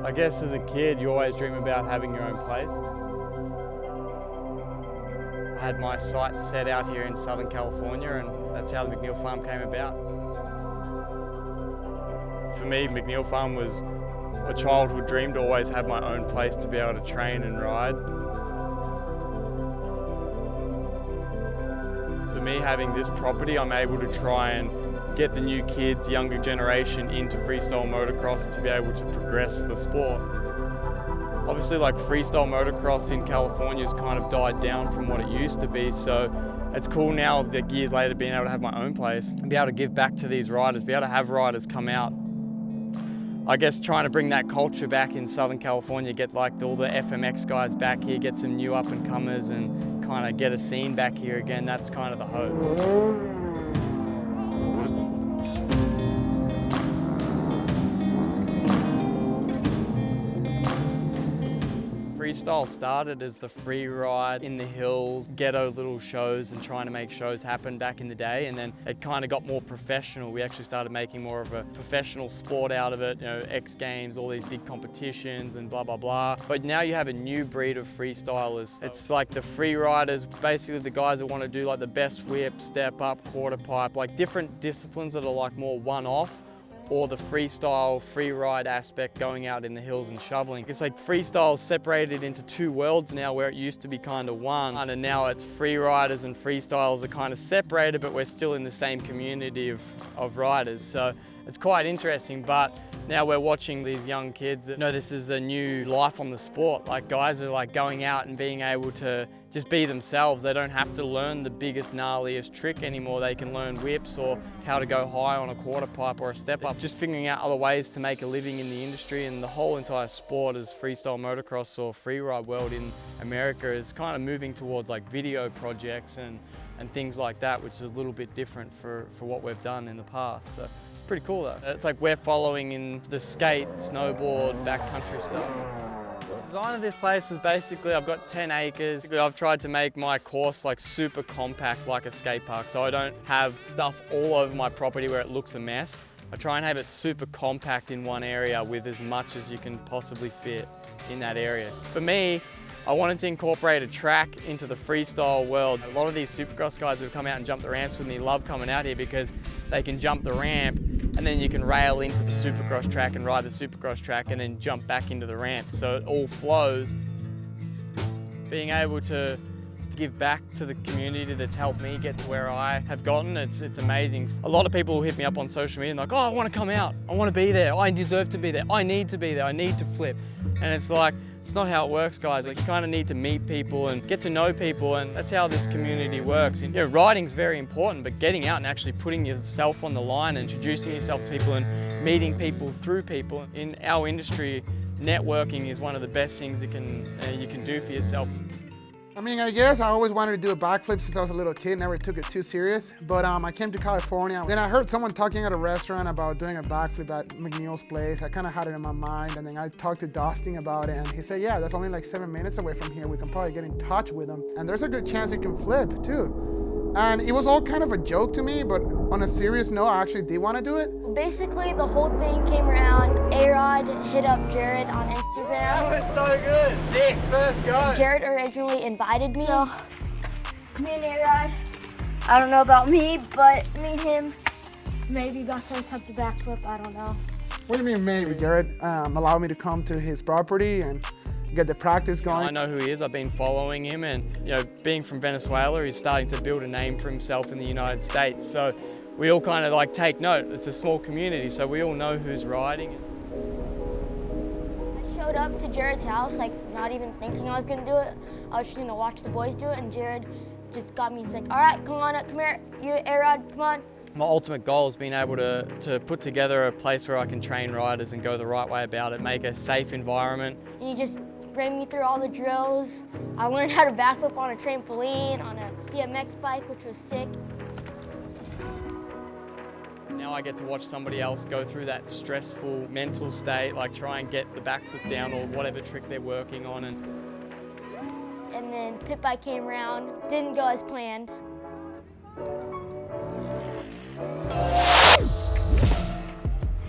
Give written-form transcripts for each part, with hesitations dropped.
I guess as a kid, you always dream about having your own place. I had my sights set out here in Southern California, and that's how the McNeil Farm came about. For me, McNeil Farm was a childhood dream to always have my own place to be able to train and ride. For me, having this property, I'm able to try and get the new kids, younger generation into freestyle motocross to be able to progress the sport. Obviously, like freestyle motocross in California has kind of died down from what it used to be, so it's cool now, like years later, being able to have my own place and be able to give back to these riders, be able to have riders come out. I guess trying to bring that culture back in Southern California, get like all the FMX guys back here, get some new up and comers and kind of get a scene back here again, that's kind of the hopes. Freestyle started as the free ride in the hills, ghetto little shows and trying to make shows happen back in the day, and then it kind of got more professional. We actually started making more of a professional sport out of it, you know, X Games, all these big competitions and blah, blah, blah. But now you have a new breed of freestylers. It's like the free riders, basically the guys that want to do like the best whip, step up, quarter pipe, like different disciplines that are like more one-off, or the freestyle, free ride aspect going out in the hills and shoveling. It's like freestyle separated into two worlds now, where it used to be kind of one, and now it's free riders and freestyles are kind of separated, but we're still in the same community of riders. So it's quite interesting, but now we're watching these young kids that know this is a new life on the sport. Like guys are like going out and being able to just be themselves. They don't have to learn the biggest, gnarliest trick anymore. They can learn whips or how to go high on a quarter pipe or a step up. Just figuring out other ways to make a living in the industry, and the whole entire sport as freestyle motocross or freeride world in America is kind of moving towards like video projects and things like that, which is a little bit different for what we've done in the past. So it's pretty cool though. It's like we're following in the skate, snowboard, backcountry stuff. The design of this place was basically, I've got 10 acres. I've tried to make my course like super compact like a skate park, so I don't have stuff all over my property where it looks a mess. I try and have it super compact in one area with as much as you can possibly fit in that area. For me, I wanted to incorporate a track into the freestyle world. A lot of these supercross guys that have come out and jumped the ramps with me love coming out here because they can jump the ramp and then you can rail into the supercross track and ride the supercross track and then jump back into the ramp. So it all flows. Being able to give back to the community that's helped me get to where I have gotten, it's amazing. A lot of people will hit me up on social media and like, oh, I want to come out. I want to be there. I deserve to be there. I need to be there. I need to flip. And it's like, it's not how it works, guys. Like, you kind of need to meet people and get to know people, and that's how this community works. And, you know, riding's very important, but getting out and actually putting yourself on the line and introducing yourself to people and meeting people through people. In our industry, networking is one of the best things that you can do for yourself. I mean, I guess I always wanted to do a backflip since I was a little kid, never took it too serious. But I came to California, then I heard someone talking at a restaurant about doing a backflip at McNeil's place. I kind of had it in my mind, and then I talked to Dustin about it, and he said, yeah, that's only like 7 minutes away from here. We can probably get in touch with him, and there's a good chance it can flip too. And it was all kind of a joke to me, but on a serious note, I actually did want to do it. Basically, the whole thing came around. A-Rod hit up Jarryd on Instagram. That was so good. Sick, first go. Jarryd originally invited me. So, me and A-Rod, I don't know about me, but me and him maybe got to attempt a backflip, I don't know. What do you mean maybe? Garrett allowed me to come to his property and get the practice going. I know who he is. I've been following him, and you know, being from Venezuela, he's starting to build a name for himself in the United States. So we all kind of like take note. It's a small community, so we all know who's riding. I showed up to Jarryd's house, like not even thinking I was gonna do it. I was just gonna watch the boys do it, and Jarryd just got me. He's like, all right, come on up, come here, you, A-Rod, come on. My ultimate goal is being able to put together a place where I can train riders and go the right way about it, make a safe environment. And he just ran me through all the drills. I learned how to backflip on a trampoline, on a BMX bike, which was sick. Now I get to watch somebody else go through that stressful mental state, like try and get the backflip down or whatever trick they're working on. And then pit bike came around, didn't go as planned.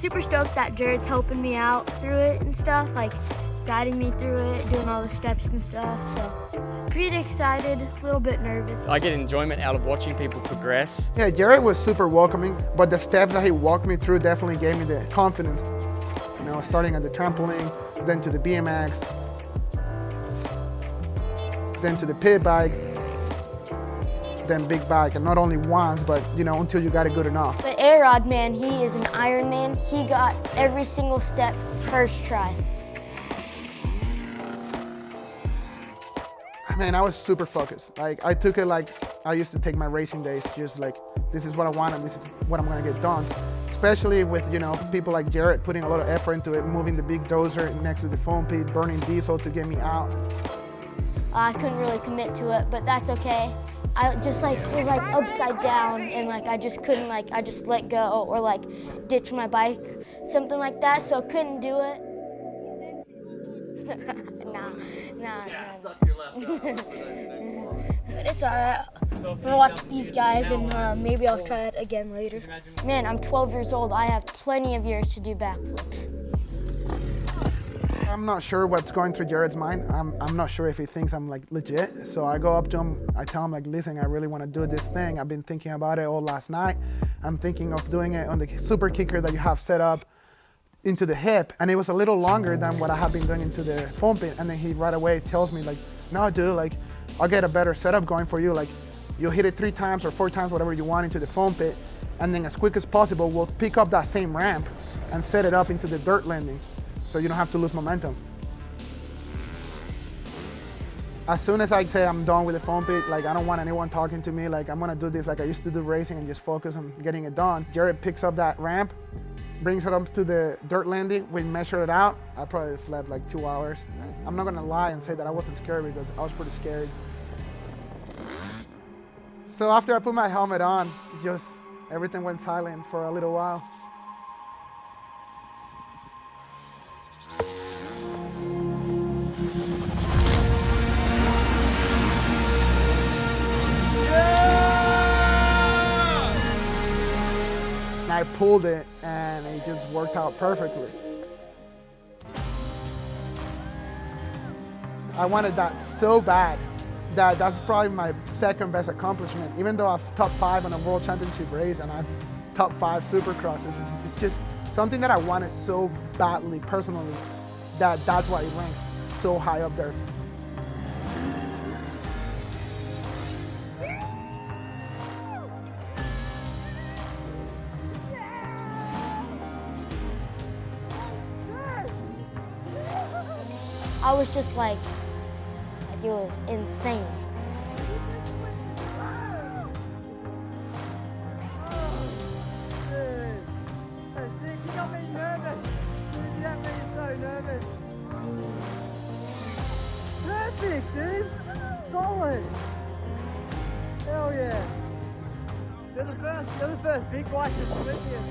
super stoked that Jarrett's helping me out through it and stuff, like guiding me through it, doing all the steps and stuff. So pretty excited, a little bit nervous. I get enjoyment out of watching people progress. Yeah, Jarrett was super welcoming, but the steps that he walked me through definitely gave me the confidence. You know, starting at the trampoline, then to the BMX, then to the pit bike, then big bike, and not only once, but you know, until you got it good enough. But A-Rod, man, he is an Iron Man. He got every single step first try. Man, I was super focused. Like, I took it like I used to take my racing days, just like, this is what I want and this is what I'm gonna get done. Especially with, you know, people like Jarrett putting a lot of effort into it, moving the big dozer next to the foam pit, burning diesel to get me out. I couldn't really commit to it, but that's okay. I just like was like upside down and like I just couldn't I just let go or like ditch my bike, something like that, so couldn't do it. Nah. But it's alright. I'm gonna watch these guys and maybe I'll try it again later. Man, I'm 12 years old. I have plenty of years to do backflips. I'm not sure what's going through Jarrett's mind. I'm not sure if he thinks I'm like legit. So I go up to him, I tell him like, listen, I really want to do this thing. I've been thinking about it all last night. I'm thinking of doing it on the super kicker that you have set up into the hip. And it was a little longer than what I have been doing into the foam pit. And then he right away tells me like, no dude, like I'll get a better setup going for you. Like you'll hit it 3 times or 4 times, whatever you want into the foam pit. And then as quick as possible, we'll pick up that same ramp and set it up into the dirt landing, so you don't have to lose momentum. As soon as I say I'm done with the foam pit, like I don't want anyone talking to me, like I'm gonna do this like I used to do racing and just focus on getting it done. Jarrett picks up that ramp, brings it up to the dirt landing, we measure it out. I probably slept like 2 hours. I'm not gonna lie and say that I wasn't scared because I was pretty scared. So after I put my helmet on, just everything went silent for a little while. I pulled it and it just worked out perfectly. I wanted that so bad that that's probably my second best accomplishment. Even though I've top 5 on a world championship race and I've top 5 supercrosses, it's just something that I wanted so badly personally that that's why it ranks so high up there. I was just like it was insane. You got me nervous. You got me so nervous. Perfect, dude. Solid. Hell yeah. You're the first big bike to split here.